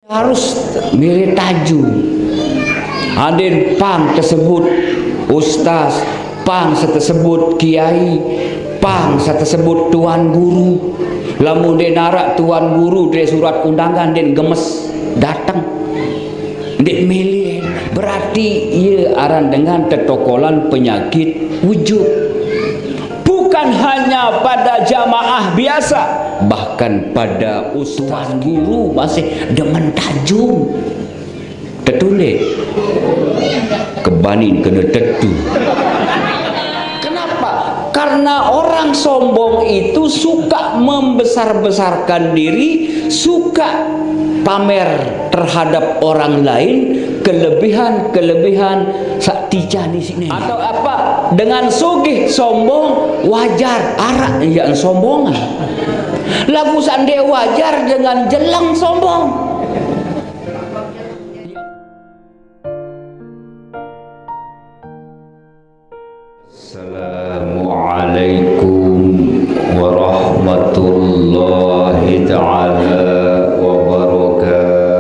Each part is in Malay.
harus milih tajuk. Hadir pang tersebut ustaz, pang tersebut kiai, pang tersebut tuan guru. Lamun dia narak tuan guru dia surat undangan dia gemes datang. Dia milih berarti ia aran dengan tetokolan penyakit wujud. Bukan hanya pada jamaah biasa, bahkan pada ustaz guru masih demen tajung. Tertulis kebanin kena tetu. Kenapa? Karena orang sombong itu suka membesar-besarkan diri, suka pamer terhadap orang lain kelebihan saktijan di sini. Atau apa? Dengan sugih sombong wajar arak yang sombongan. Lagu sande wajar dengan jelang sombong. Assalamualaikum warahmatullahi ta'ala wabarakatuh.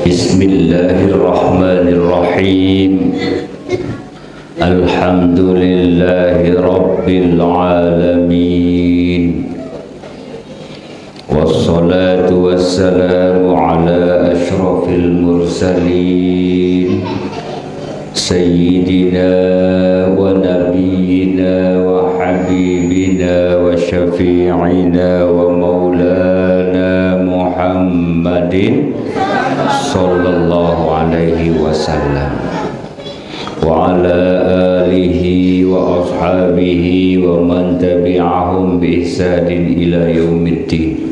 Bismillahirrahmanirrahim. Alhamdulillahi rabbil alamin. Wassalatu wassalamu ala ashrafil mursalin Sayyidina wa nabiyyina wa habibina wa syafi'ina wa maulana Muhammadin sallallahu alaihi wasallam wa ala alihi wa ashabihi wa man tabi'ahum bi ihsanin ila yaumiddin.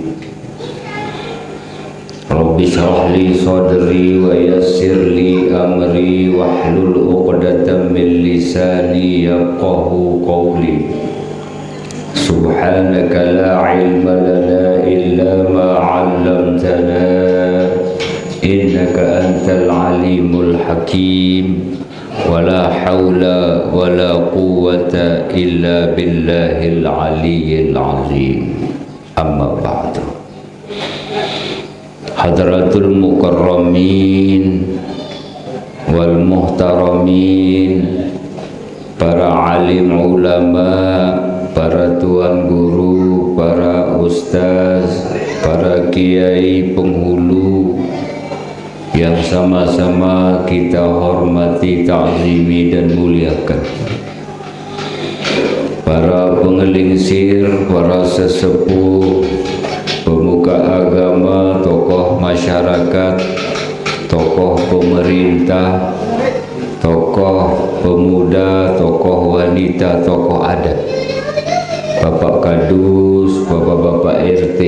Rabbi shrah li sadri wa yassir li amri wahlul 'uqdatam min lisani yafqahu qawli. Subhanaka la ilma lana illa ma 'allamtana innaka antal alimul hakim. Wala haula wala quwwata illa billahil aliyyil azim. Amma ba'du. Hadratul mukarramin wal muhtaramin, para alim ulama, para tuan guru, para ustaz, para kiai penghulu yang sama-sama kita hormati, ta'zimi dan muliakan. Para pengelingsir, para sesepuh, pemuka agama, tokoh masyarakat, tokoh pemerintah, tokoh pemuda, tokoh wanita, tokoh adat, bapak kadus, bapak-bapak RT,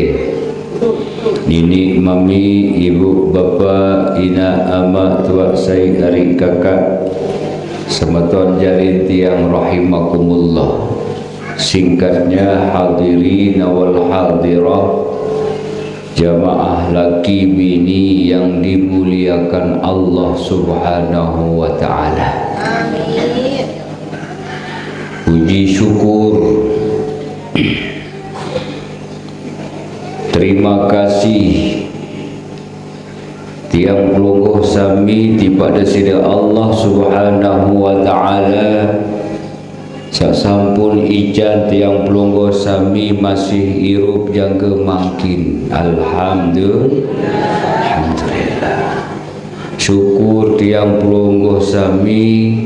nini, mami, ibu, bapak, ina, ama, tua, sai, arik, kakak, semeton jari tiang rahimakumullah. Singkatnya hadirin wal hadirah, jamaah laki bini yang dimuliakan Allah subhanahu wa ta'ala. Puji syukur, terima kasih tiang pelungguh sami pada sida Allah subhanahu wa ta'ala. Sasampun ijan tiang pelungguh sami masih irup jangka makin. Alhamdulillah. Syukur tiang pelungguh sami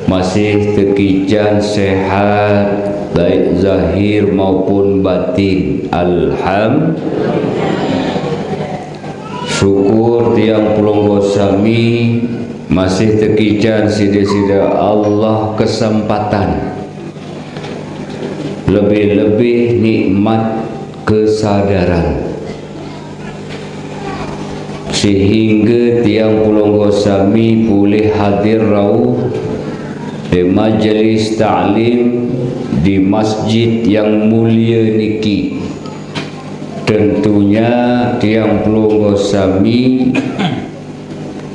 masih tekijan sehat, baik zahir maupun batin. Syukur tiang pelungguh sami masih tekijan sida-sida Allah kesempatan, lebih-lebih nikmat kesadaran, sehingga tiang pelungguh sami boleh hadir rauh di majelis ta'lim di masjid yang mulia niki. Tentunya tiang pelungguh sami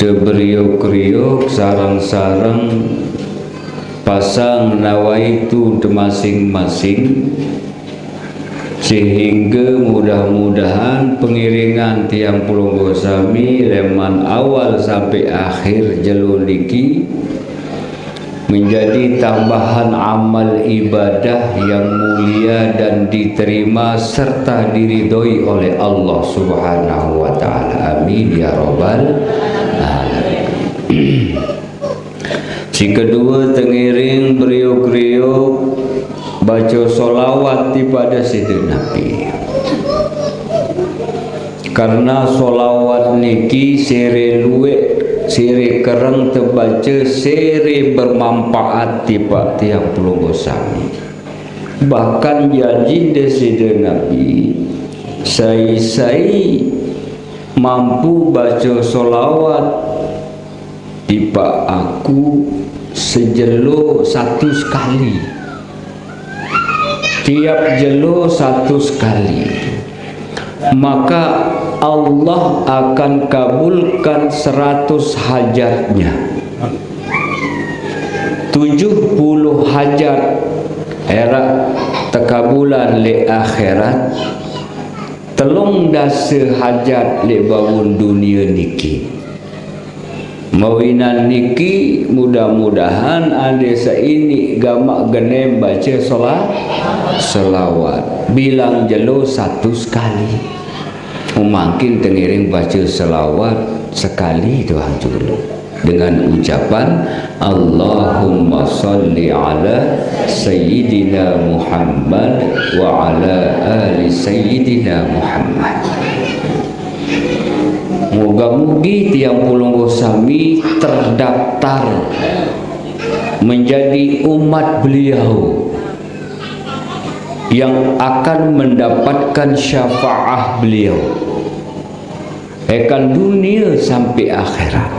deberiuk-riuk sarang-sarang pasang nawaitu masing-masing, sehingga mudah-mudahan pengiringan tiang Pulunggo sami leman awal sampai akhir jelo niki menjadi tambahan amal ibadah yang mulia dan diterima serta diridhoi oleh Allah Subhanahu wa taala. Amin ya rabbal alamin. Si kedua tengiring beriuk-riuk baca solawat kepada Sayyidina Nabi. Karena solawat niki sere luwek, sere kereng terbaca, sere bermanfaat tiap Pulunggo sami. Bahkan janji Sayyidina Nabi, saya mampu baca solawat tiba aku sejelo 1 sekali. Tiap jelo 1 sekali, maka Allah akan kabulkan 100 hajatnya. 70 hajat era tekabulan le akhirat, telung dasa hajat le bangun dunia niki. Mawinan niki mudah-mudahan ada saini gamak genem baca selawat bilang jelo 1 sekali. Mungkin tengiring baca selawat sekali doang dulu dengan ucapan Allahumma salli ala Sayyidina Muhammad wa ala ali Sayyidina Muhammad. Moga-mogi tiang Pulunggo sami terdaftar menjadi umat beliau yang akan mendapatkan syafaat beliau ekan dunia sampai akhirat.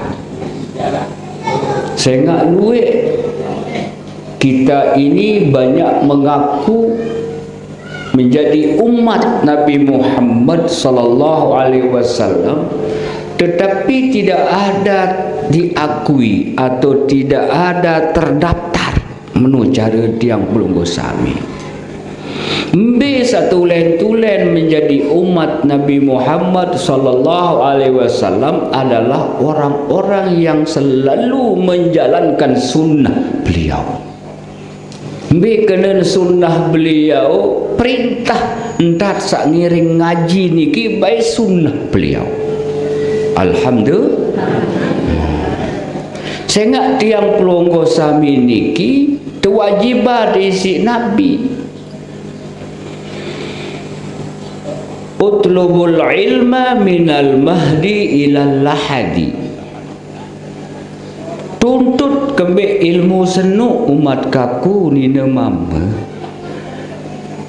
Sehingga luwe kita ini banyak mengaku menjadi umat Nabi Muhammad sallallahu alaihi wasallam, tetapi tidak ada diakui atau tidak ada terdaftar menurut cara tiang Pulunggo sami. Tulen menjadi umat Nabi Muhammad sallallahu alaihi wasallam adalah orang-orang yang selalu menjalankan sunnah beliau. Kena sunnah beliau, perintah entar sak ngiring ngaji niki baik sunnah beliau. Alhamdulillah. Sehingga tiang Pulunggo sami niki kewajiban isi Nabi. Utlubul ilma minal mahdi ilal lahadi. Tuntut kembali ilmu senu umat kaku nina mama.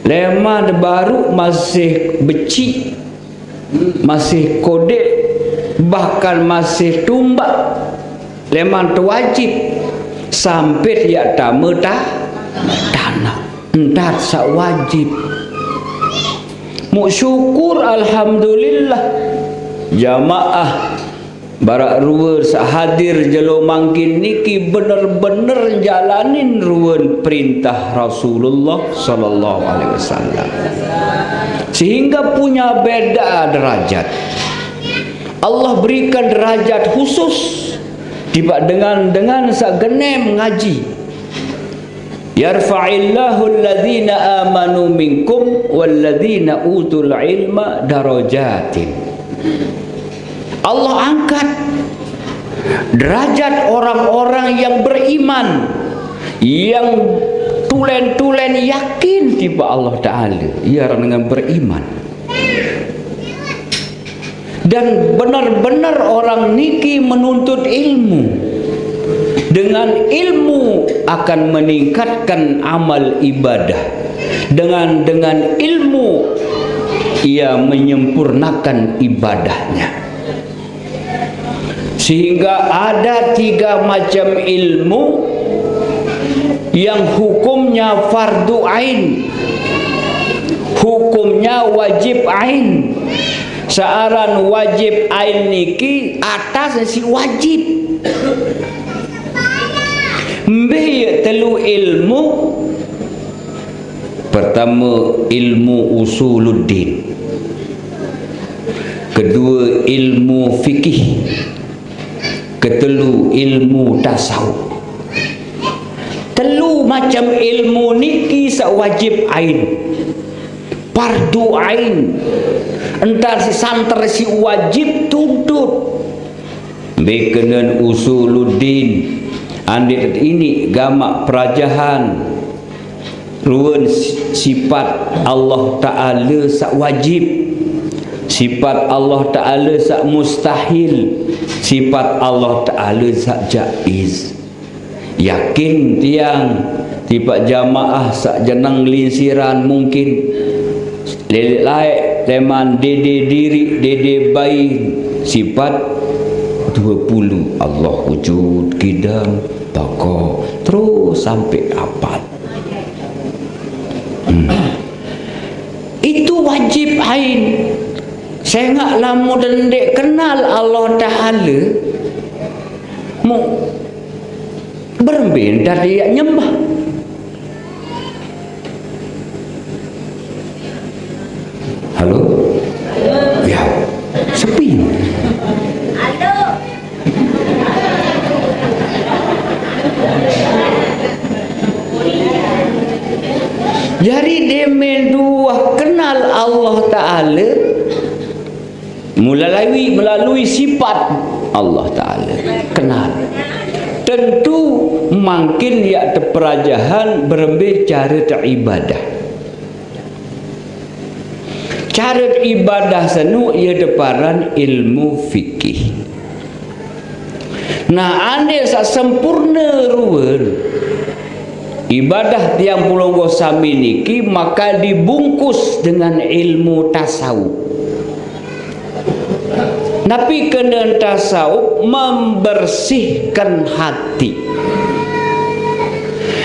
Lemah baru masih becik, masih kodek, bahkan masih tumbak. Lemah wajib sampai dia tamu tanah. Entar sak wajib. Mu syukur alhamdulillah jamaah barak ruwer hadir jelo mangkin niki bener-bener jalanin ruwen perintah Rasulullah sallallahu alaihi wasallam, sehingga punya beda derajat. Allah berikan derajat khusus tiba dengan sagenem ngaji. Yarfa'illahu alladhina amanu minkum walladhina utul ilma darajatin. Allah angkat derajat orang-orang yang beriman, yang tulen-tulen yakin tiba Allah Ta'ala ia dengan beriman. Dan benar-benar orang niki menuntut ilmu. Dengan ilmu akan meningkatkan amal ibadah. Dengan ilmu ia menyempurnakan ibadahnya. Sehingga ada 3 macam ilmu yang hukumnya fardu ain, hukumnya wajib ain. Searan wajib ain niki atas si wajib. Biar telu ilmu. Pertama, ilmu usuluddin. Kedua, ilmu fikih. Ketelu, ilmu tasawuf. Telu macam ilmu niki wajib ain, fardu ain. Entar si santer si wajib tuntut. Bekenan usuluddin. Andit ini gamak perajahan. Ruan sifat Allah Ta'ala sak wajib, sifat Allah Ta'ala sak mustahil, sifat Allah Ta'ala sak jaiz. Yakin tiang tiba jamaah sak jenang linsiran mungkin lelek laik teman dede diri dede bayi sifat 20 Allah wujud kidam toko terus sampai apa itu wajib ain. Saya nggak lama dan dek kenal Allah Ta'ala mau berben dari nyembah. Halo? Ya, sepi. Halo. Jadi deme dua kenal Allah Ta'ala melalui sifat Allah Ta'ala kenal. Tentu makin ya perajahan berembih cara ibadah. Cara ibadah senu ia deparan ilmu fikih. Nah, ane sa sempurna ruan ibadah tiang pulunggo sami niki maka dibungkus dengan ilmu tasawuf. Tapi kena tasawuf membersihkan hati.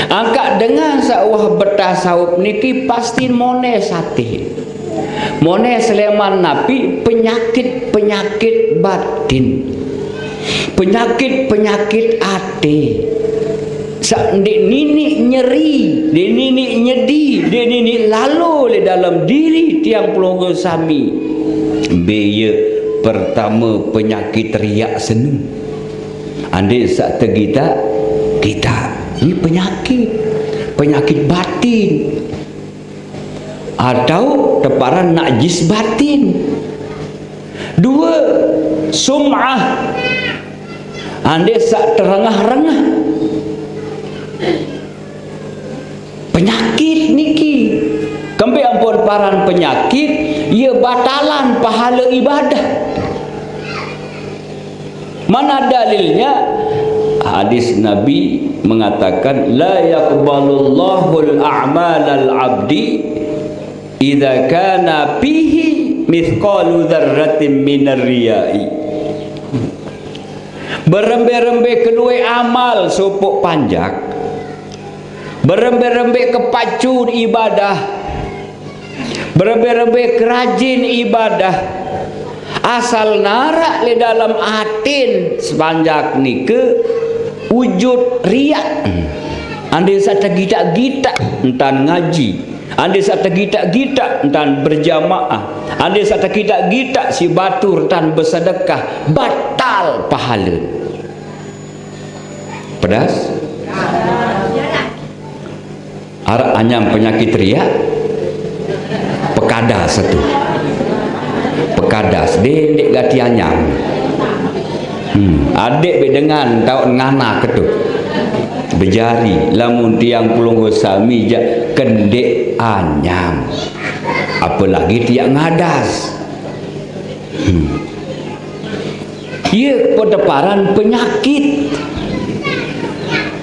Angkat dengan sawah bertasawuf niki pasti mone sate. Mone Sleman Nabi penyakit batin. Penyakit hati. Dek nini nyeri, dek nini nyedi, dek nini lalu di dalam diri tiang pulunggo sami. Beye pertama penyakit riak senu. Andai sak tergita ini penyakit batin atau teparan najis batin. Dua, sum'ah. Andai sak terengah-rengah penyakit niki. Kempe ampun paran penyakit, ia batalan pahala ibadah. Mana dalilnya? Hadis Nabi mengatakan la yaqbalullahu al-a'mal al-'abdi idza kana fihi mithqalu dzarratin minar riya'i. Berembe-rembe kedua amal supuk panjak, berembe-rembe kepacu ibadah, berembe-rembe kerajin ibadah, asal narak di dalam atin sepanjak nike wujud riak. Andai sata gita-gita entan ngaji, andai sata gita-gita entan berjamaah, andai sata gita-gita si batur entan bersedekah, batal pahala. Pedas? Arak anyam penyakit riak pekadas satu. Pekadas dendek gati anyam. Adik dengan tahu ngana ketu berjari lamun tiang pulunggo sami jak kendek anyam apalagi tiang ngadas. Ia pedeparan penyakit.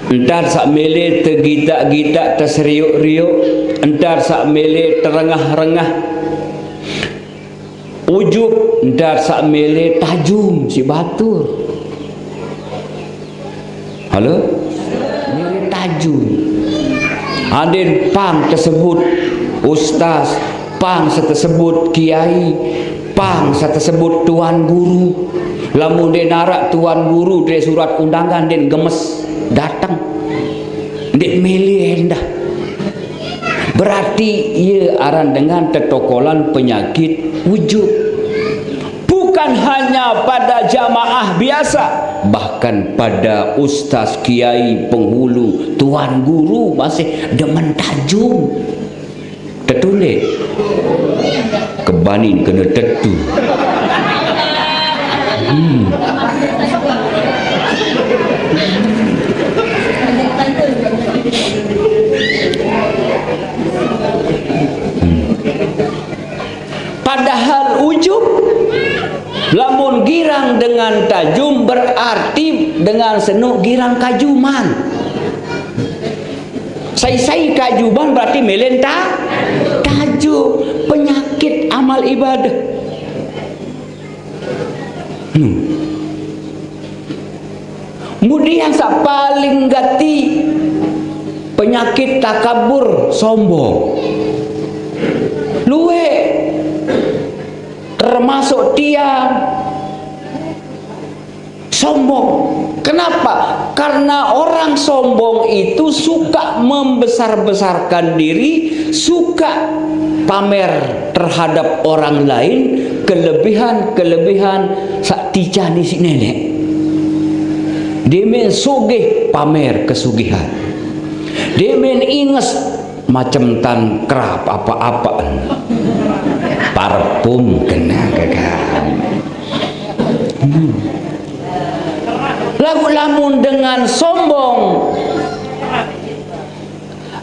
Entar sak mele tergitak-gitak terseriuk-riuk, entar sak mele terengah-rengah ujub, entar sak mele tajum si batur. Halo? Mele tajum. Adin pang tersebut ustaz, pang tersebut kiai, pang tersebut tuan guru. Lamun dia narak tuan guru dia surat undangan dia gemes datang. Dek melih dah. Berarti ia aran dengan tetokolan penyakit ujub. Bukan hanya pada jamaah biasa, bahkan pada ustaz, kiai, penghulu, tuan guru masih demen tajum. Tertulis kebanin kena tetu. Padahal ujub, lamun girang dengan tajum berarti dengan senuk girang kajuman. Sai kajuman berarti melenta tajum, penyakit amal ibadah. Kemudian yang paling gati penyakit takabur, sombong. Luwe termasuk tiang sombong. Kenapa? Karena orang sombong itu suka membesar-besarkan diri, suka pamer terhadap orang lain, kelebihan sak ticani si nenek. Dia main sugih pamer kesugihan. Dia main inges macam tan kerap apa-apa. Parfum kena gagal. Lamun dengan sombong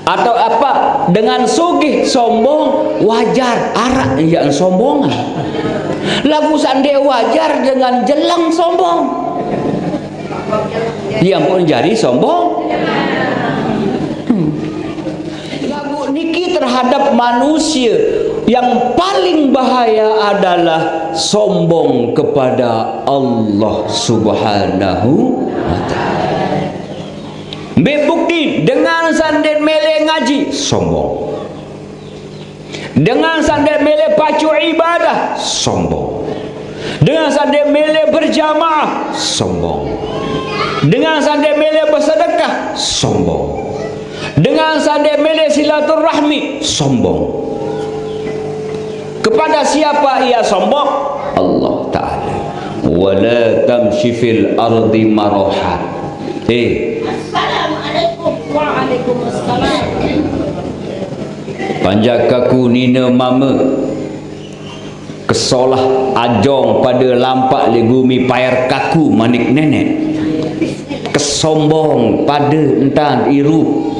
atau apa dengan sugih sombong, wajar arak yang sombongan. Lagu sande wajar dengan jelang sombong. Yang pun jadi sombong. Lagu niki terhadap manusia yang paling bahaya adalah sombong kepada Allah Subhanahu wa ta'ala. Bukti dengan sandet mele ngaji sombong, dengan sandet mele pacu ibadah sombong, dengan sandet mele berjamaah sombong, dengan sandet mele bersedekah sombong, dengan sandet mele silaturahmi sombong. Kepada siapa ia sombong? Allah Ta'ala. Wala tamshi fil ardi maraha. Assalamualaikum. Waalaikumsalam. Panjakaku nina mama kesolah ajong pada lampak legumi payar kaku manik nenek. Kesombong pada entan iru.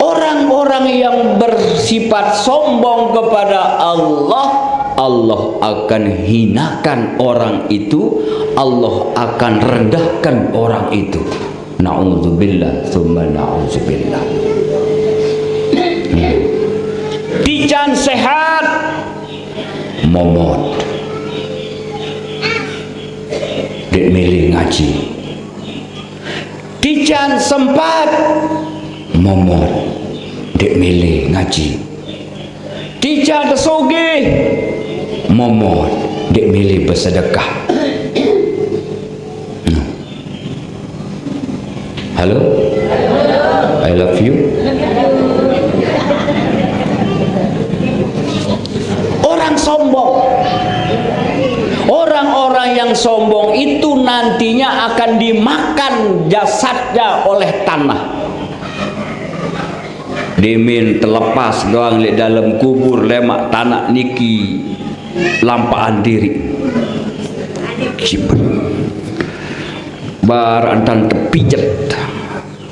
Orang-orang yang bersifat sombong kepada Allah, Allah akan hinakan orang itu, Allah akan rendahkan orang itu. Na'udzubillah tsumma na'udzubillah. Dican sehat momot dek milih ngaji. Dican sempat momot dek milih ngaji. Dican sugih momot dek milih bersedekah. Halo, I love you. Orang sombong, orang-orang yang sombong itu nantinya akan dimakan jasadnya oleh tanah. Dimin terlepas doang di dalam kubur lemak tanah niki lampaan diri. Bar antan terpijet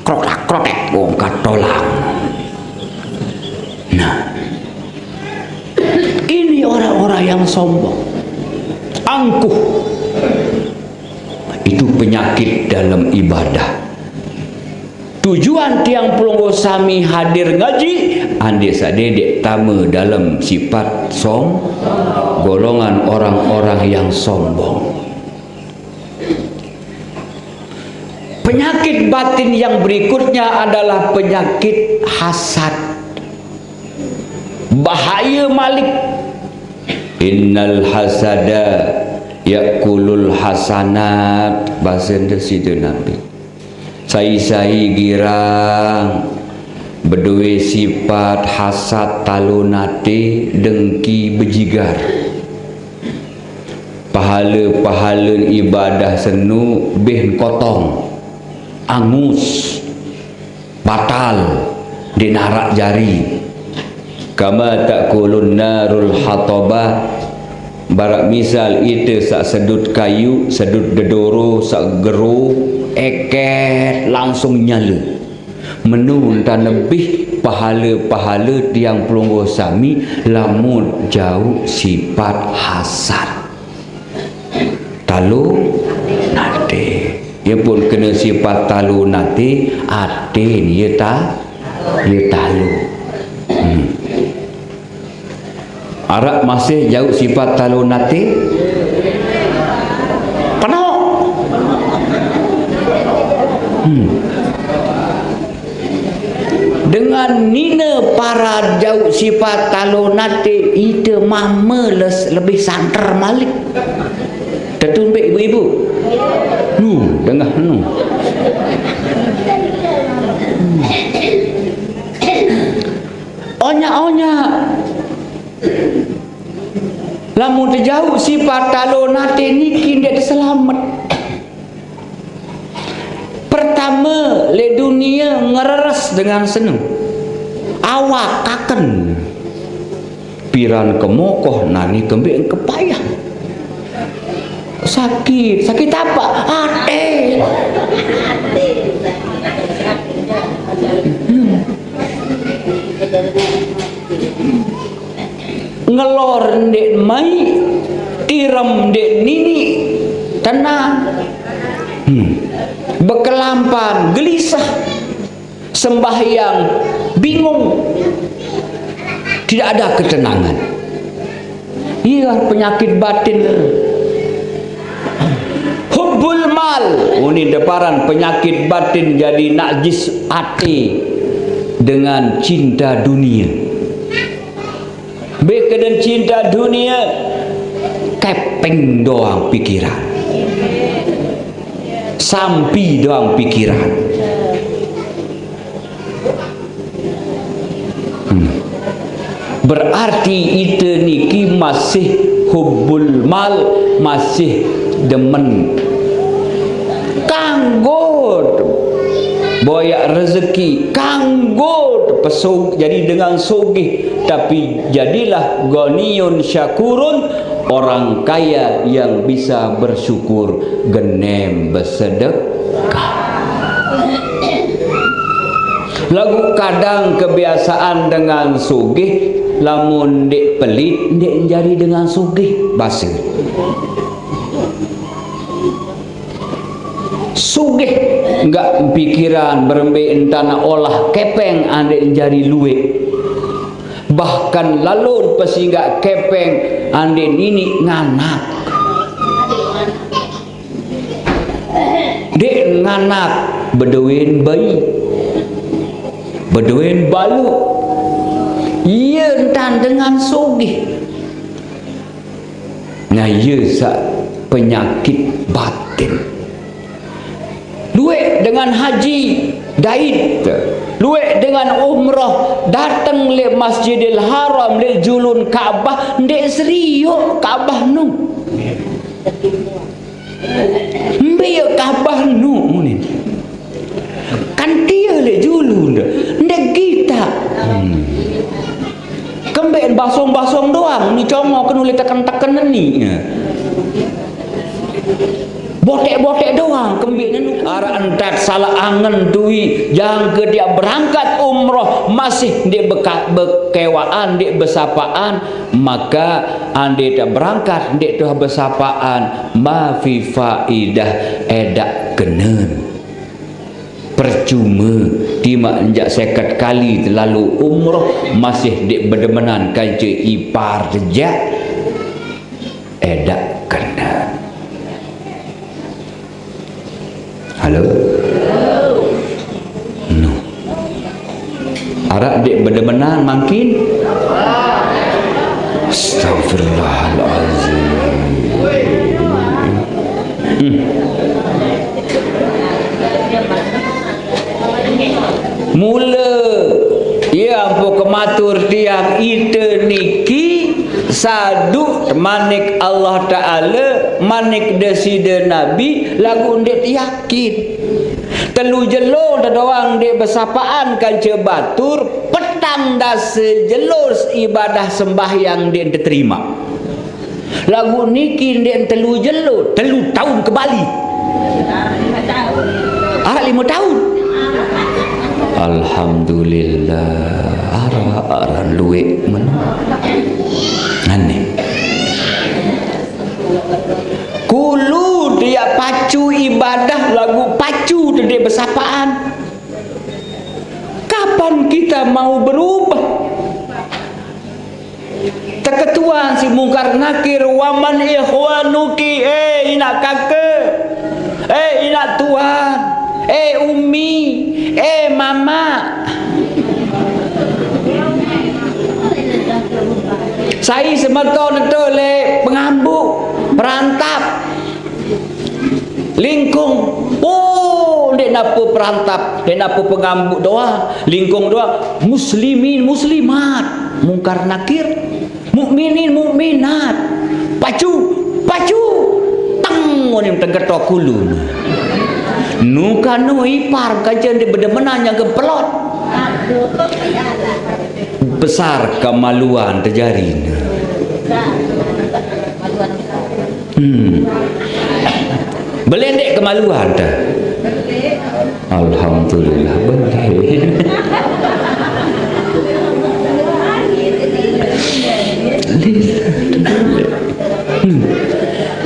krotek bongkat tolak. Nah, ini orang-orang yang sombong, angkuh. Itu penyakit dalam ibadah. Tujuan tiang pelunggu sami hadir ngaji ande sadedek tama dalam sifat golongan orang-orang yang sombong. Penyakit batin yang berikutnya adalah penyakit hasad. Bahaya malik. Innal hasada yakulul hasanat. Bahasa Indonesia Nabi. Sai-sai girang berdua sifat hasad talunate dengki bejigar. Pahala-pahala ibadah senu beh kotong angus batal dinarak jari. Kama takulun narul hataba, barak misal itu sak sedut kayu, sedut dedoro, sak geru eket langsung nyala. Menun dan lebih pahala-pahala tiang pelungguh sami lamun jauh sifat hasad talu nate. Ia pun kena sifat talu nate ate dia talu. Arab masih jauh sifat talu nate penuh. Dengan nina para jauh sifat talu nate ide mameles lebih santer malik. Tertumbik ibu-ibu. Dengar Onya-onya. Lamun terjauh sifat talu nate niki ndak selamat. Pertama le dunia ngereres dengan senang. Awak kaken. Piran kemokoh nani kembik kepayah. Sakit apa? Hati. Ngelor ndek mai, tiram ndek nini, tenang. Bekelampan, gelisah, sembahyang, bingung, tidak ada ketenangan. Iya penyakit batin. Hubbul mal, ini deparan penyakit batin jadi najis hati dengan cinta dunia. Beka dan cinta dunia, kepeng doang pikiran. Sampi doang pikiran. Berarti itu niki masih hubbul mal, masih demen kanggo boyak rezeki, kanggo pesong jadi dengan sugih, tapi jadilah ghaniyun syakurun, orang kaya yang bisa bersyukur, genem bersedekah. Lagu kadang kebiasaan dengan sugih, lamun dek pelit dek jari dengan sugih basa. Sugih enggak pikiran berembe entana olah kepeng ande jari luwe. Bahkan lalun pesi enggak kepeng ande nini nganak. Dek nganak beduin bayi, beduin balu. Ia entan dengan sugih. Nah ia sak penyakit batin. Luek dengan haji daid, luek dengan umrah, datang le Masjidil Haram, le julun Kaabah, ndek seriuk Kaabah nu. Mbiyo Kaabah nu munin. Kan dia le julun, ndek kita. Kembek basong-basong doang, ni congok kena le tekan-tekan ni. Botek-botek doang kembik arah entat salah angen dui yang ke dia berangkat umroh masih dia bekewaan dia bersapaan, maka ande dia berangkat dia tuh bersapaan ma fi faidah edak kenen percuma timak enjak 50 kali terlalu umroh masih dia berdemenan kanca ipar sejak edak kenen. Halo? No. Arak dek berdemenan makin? Astagfirullahaladzim. Mula ya ampo kematur tiang ite niki saduk manik Allah Ta'ala, manik deside Nabi lagu ndet yakin telu jelo dah doang dek bersapaan kanca batur petang dah sejelur ibadah sembahyang dia diterima lagu niki dek telu jelo 3 tahun ke Bali 5 tahun Alhamdulillah ara luwe men aneh kulu dia pacu ibadah lagu pacu dia bersapaan. Kapan kita mau berubah? Terketuan si mungkar nakir waman ikhwanuki inak kakak inak tuan umi mama saya semeton itu le pengambuk perantap lingkung dek napa perantap dek napa pengambuk doa lingkung doa muslimin muslimat mungkar nakir mukminin mukminat pacu tang ni tenggetok kulun nu kanu ipar kajian di bedemenan yang kepelot besar kemaluan terjadi belendek kemaluan dah Alhamdulillah boleh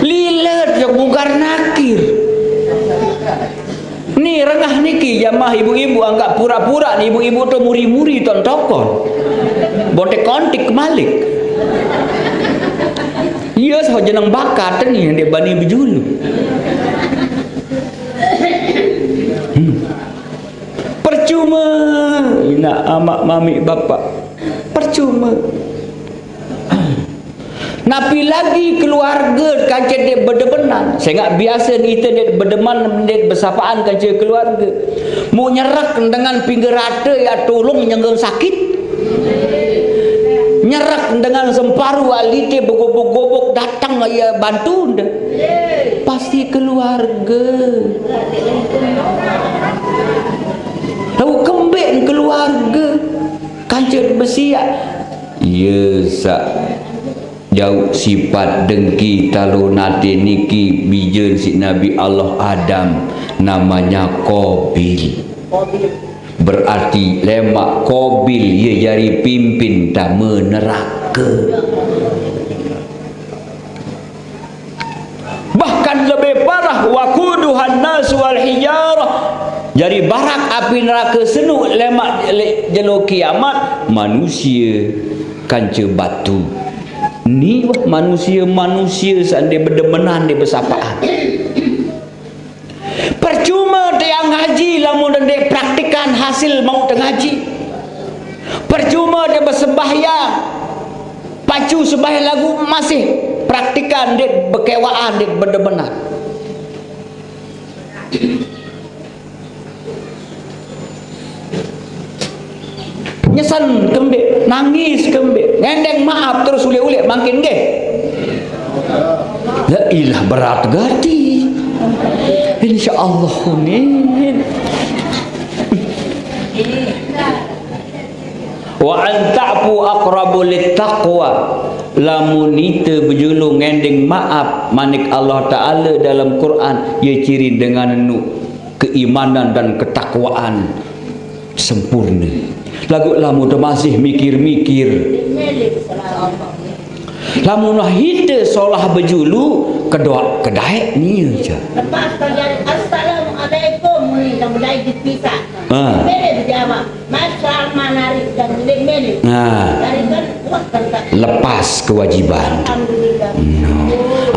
lilat yang mungkar nakir ni rengah niki jamaah ibu-ibu anggap pura-pura ni ibu-ibu tu muri-muri tuan tokon bontek kontik malik iya sah jenang bakat ni dia bani berjulu percuma nak amak mami bapak percuma napi lagi keluarga kancet dia berdemenan saya tak biasa ni kita dia berdeman dia bersapaan kancet keluarga mau nyerak dengan pinggir rata ya tolong yang sakit nyerak dengan semparuh alite begobok-gobok datang ya bantu pasti keluarga tahu kembek keluarga kancet bersiap ya sak jauh sifat dengki talu nate niki bijen si Nabi Allah Adam namanya Qabil berarti lemak Qabil ia jari pimpin dama neraka bahkan lebih parah waquduhan nas wal hijarah jadi barak api neraka senuk lemak jelo kiamat manusia kanca batu ni manusia seandainya berdemenan di bersapaan percuma dia ngaji lamun dia praktikan hasil mau ngaji percuma dia bersembahyang pacu sembahyang lagu masih praktikan dia berkewaan dia berdemenan nyesan kembik nangis kembik ngendeng maaf terus ulik-ulik makin ke la ilah berat gati insyaallah amin wa an ta'fu aqrabu littaqwa lamun ite berjulung ngendeng maaf manik Allah Ta'ala dalam Quran ia ciri dengan keimanan dan ketakwaan sempurna lagu lamun masih mikir-mikir lamun hita solah berjulu kedua kedai ni aja lepas terjadi assalamualaikum ni dah mulai dipisah boleh dijawab masalah menarik dan milik dari kan lepas kewajiban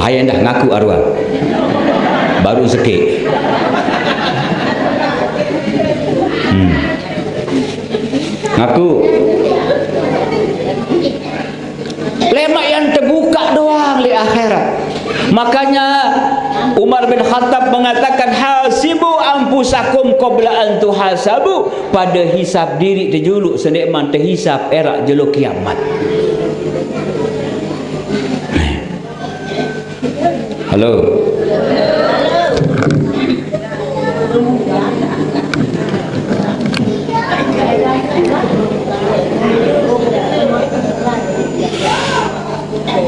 ayah dah ngaku arwah baru sikit ngaku lemak yang terbuka doang di akhirat makanya Umar bin Khattab mengatakan hasibu anfusakum qabla an tuhasabu, pada hisab diri terjuluk senek man terhisab erak jelo kiamat. Halo.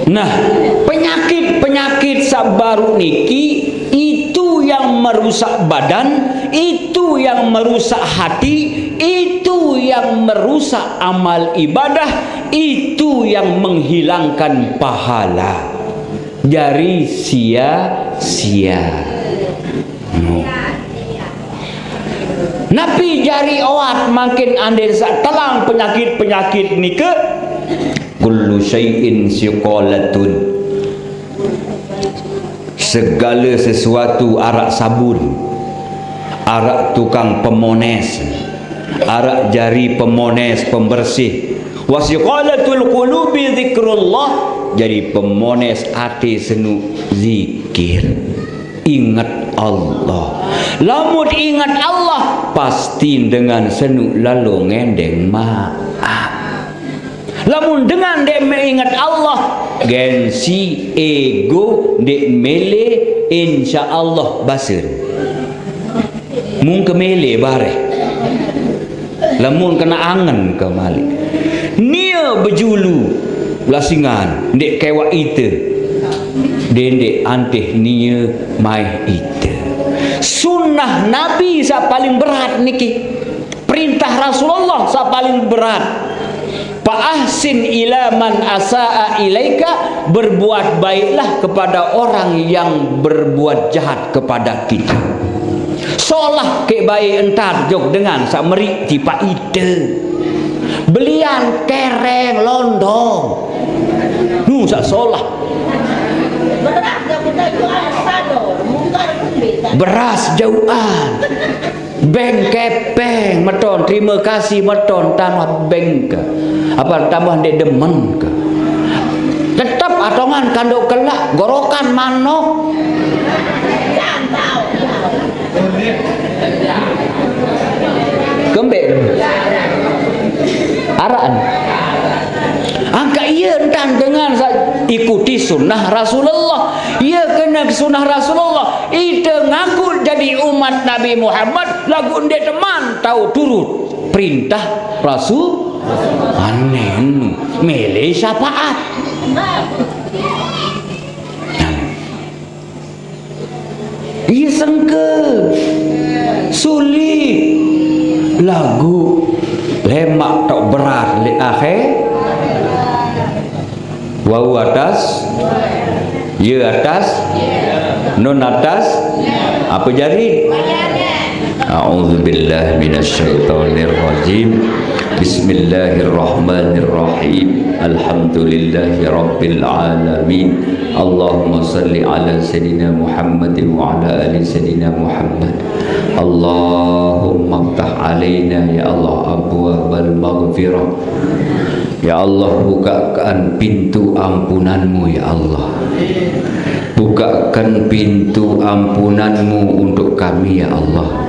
Nah, penyakit sabaru niki itu yang merusak badan, itu yang merusak hati, itu yang merusak amal ibadah, itu yang menghilangkan pahala. Jari sia-sia. Nabi jari awat makin andai telang penyakit nika. Kullu syai'in siqalatun, segala sesuatu arak sabun, arak tukang pemones, arak jari pemones pembersih. Wasiqalatul qulubi zikrullah, jadi pemones hati senu zikir, ingat Allah. Lamun ingat Allah pasti dengan senu lalu ngendeng maaf. Lamun dengan dek mengingat Allah, gengsi ego dek mele, insya Allah basir. Mung kemele bare. Lamun kena angen kemali. Nia berjulu lasingan dek kewa ite. Dendek anteh nia mai ite. Sunnah Nabi sa paling berat niki. Perintah Rasulullah sa paling berat. Fa'ahsin ila man asa'a ilaika, berbuat baiklah kepada orang yang berbuat jahat kepada kita. Solah ke baik entar jok dengan sak merik tipa ide. Belian kereng londong. Nu sak solah. Beras jauhan. Beng kepeng meton, terima kasih meton tambah beng ke apa tambah dia demen ke tetap atongan kanduk kelak gorokan manok kembek araan angka iya entan dengan ikuti sunnah Rasulullah. Ia kena sunnah Rasulullah. Ida ngaku jadi umat Nabi Muhammad lagu dia teman tahu turut perintah Rasul. Aneh mele syafaat. Ia sengke sulit lagu lemak tak berat le akhir. Wau atas, ye atas, nun atas, apa jari? A'udzubillahi minasyaitonirrajim. Bismillahirrahmanirrahim. Alhamdulillahi rabbil alamin. Allahumma salli ala sayyidina Muhammadin wa ala ali sayyidina Muhammad. Allahumma ftah alaina ya Allah abwaabal maghfirah. Ya Allah, bukakan pintu ampunanmu ya Allah. Bukakan pintu ampunanmu untuk kami ya Allah.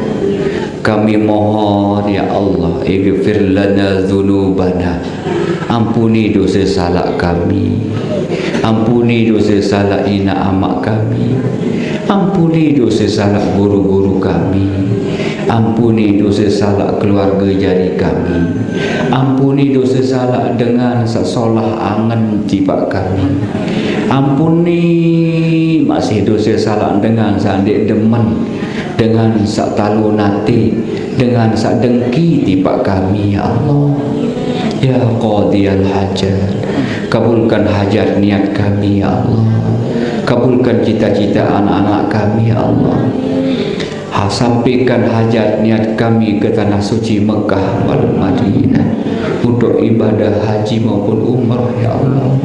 Kami mohon ya Allah, ighfir lana dzunubana. Ampuni dosa salah kami. Ampuni dosa salah ina amak kami. Ampuni dosa salah guru-guru kami. Ampuni dosa salah keluarga jari kami. Ampuni dosa salah dengan sesolah angan tiba kami. Ampuni masih dosa salah dengan sandik demen, dengan sak talu nati, dengan sak dengki tiba kami ya Allah. Ya qadiyal hajat, kabulkan hajat niat kami ya Allah. Kabulkan cita-cita anak-anak kami ya Allah. Sampaikan hajat niat kami ke tanah suci Mekah wal Madinah untuk ibadah haji maupun umrah ya Allah.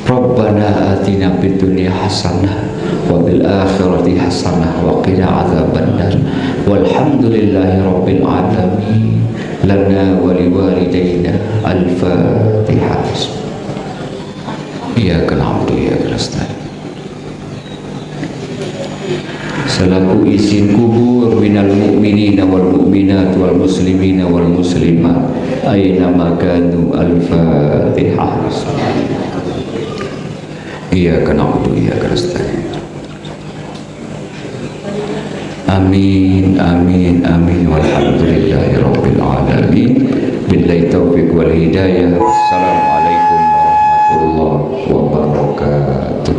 Rabbana atina fid dunya hasanah wa bil akhirati hasanah wa qina adzabannar. Walhamdulillahi rabbil alamin. Lana wa liwalidayna. Al-Fatihah. Iyyaka na'budu wa iyyaka nasta'in. selaku izin kubur minal mu'minina wal mu'minat wal muslimina wal muslimat aina makanu. Al-Fatihah. Iyyaka na'budu wa iyyaka nasta'in. Amin amin amin walhamdulillahi rabbil alamin. Billahi taufiq wal hidayah. Assalamualaikum warahmatullahi wabarakatuh.